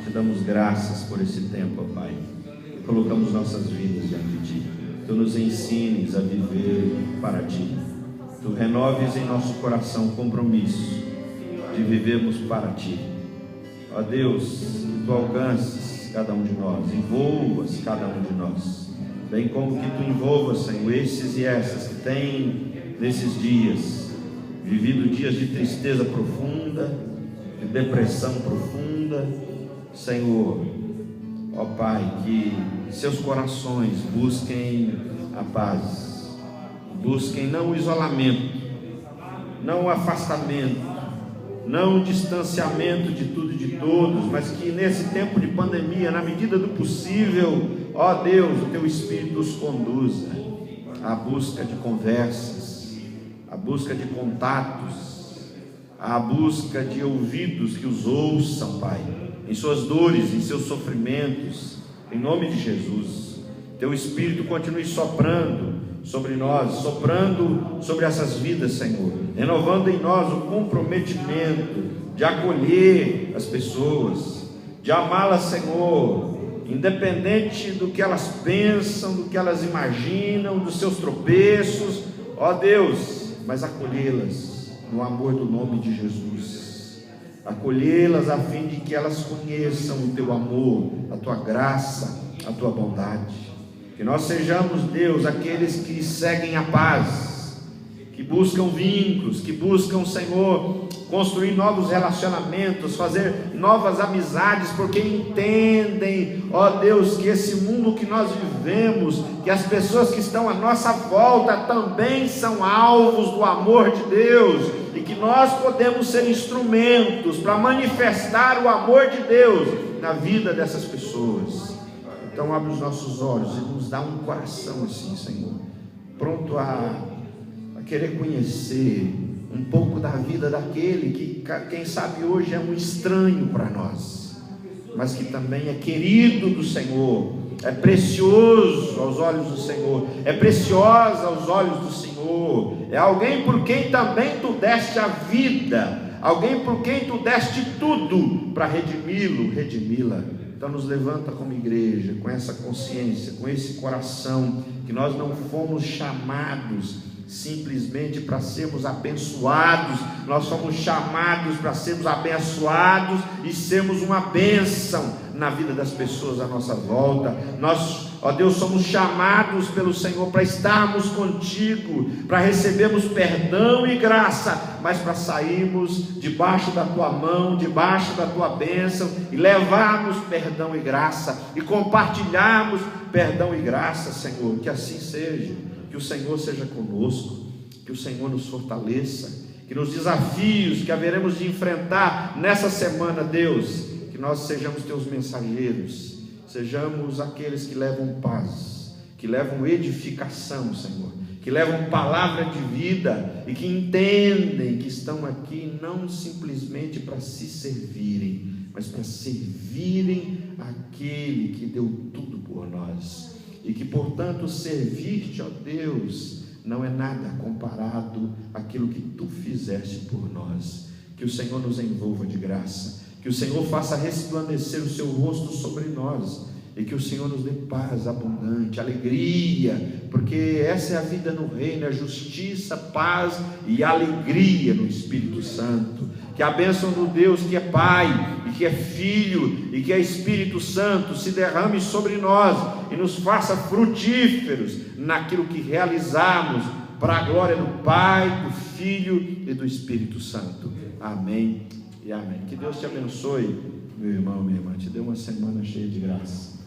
te damos graças por esse tempo, ó Pai. Colocamos nossas vidas diante de Ti. Tu nos ensines a viver para Ti. Tu renoves em nosso coração o compromisso de vivermos para Ti. Ó Deus, que Tu alcances cada um de nós, envolvas cada um de nós, bem como que Tu envolvas, Senhor, esses e essas que têm nesses dias vivido dias de tristeza profunda, de depressão profunda, Senhor, ó Pai, que seus corações busquem a paz, busquem não o isolamento, não o afastamento, não o distanciamento de tudo e de todos, mas que nesse tempo de pandemia, na medida do possível, ó Deus, o Teu Espírito os conduza à busca de conversas, à busca de contatos, à busca de ouvidos que os ouçam, Pai, em suas dores, em seus sofrimentos, em nome de Jesus. Teu Espírito continue soprando sobre nós, soprando sobre essas vidas, Senhor, renovando em nós o comprometimento de acolher as pessoas, de amá-las, Senhor, independente do que elas pensam, do que elas imaginam, dos seus tropeços, ó Deus, mas acolhê-las no amor do nome de Jesus, acolhê-las a fim de que elas conheçam o Teu amor, a Tua graça, a Tua bondade. Que nós sejamos, Deus, aqueles que seguem a paz, que buscam vínculos, que buscam, Senhor, construir novos relacionamentos, fazer novas amizades, porque entendem, ó Deus, que esse mundo que nós vivemos, que as pessoas que estão à nossa volta também são alvos do amor de Deus, e que nós podemos ser instrumentos para manifestar o amor de Deus na vida dessas pessoas. Então abre os nossos olhos e nos dá um coração assim, Senhor, pronto a querer conhecer um pouco da vida daquele que, quem sabe hoje é um estranho para nós, mas que também é querido do Senhor, é precioso aos olhos do Senhor, é preciosa aos olhos do Senhor, é alguém por quem também Tu deste a vida, alguém por quem Tu deste tudo para redimi-lo, redimi-la. Então nos levanta como igreja, com essa consciência, com esse coração, que nós não fomos chamados simplesmente para sermos abençoados, nós fomos chamados para sermos abençoados e sermos uma bênção na vida das pessoas à nossa volta. Nós, ó Deus, somos chamados pelo Senhor para estarmos contigo, para recebermos perdão e graça, mas para sairmos debaixo da Tua mão, debaixo da Tua bênção, e levarmos perdão e graça, e compartilharmos perdão e graça, Senhor. Que assim seja, que o Senhor seja conosco, que o Senhor nos fortaleça, que nos desafios que haveremos de enfrentar nessa semana, Deus, que nós sejamos Teus mensageiros, sejamos aqueles que levam paz, que levam edificação, Senhor, que levam palavra de vida e que entendem que estão aqui não simplesmente para se servirem, mas para servirem aquele que deu tudo por nós, e que portanto servir-te, ó Deus, não é nada comparado àquilo que Tu fizeste por nós. Que o Senhor nos envolva de graça, que o Senhor faça resplandecer o Seu rosto sobre nós, e que o Senhor nos dê paz abundante, alegria, porque essa é a vida no reino, é justiça, paz e alegria no Espírito Santo. Que a bênção do Deus que é Pai, e que é Filho, e que é Espírito Santo, se derrame sobre nós, e nos faça frutíferos naquilo que realizarmos, para a glória do Pai, do Filho e do Espírito Santo. Amém e amém. Que Deus te abençoe, meu irmão, minha irmã, te dê uma semana cheia de graça.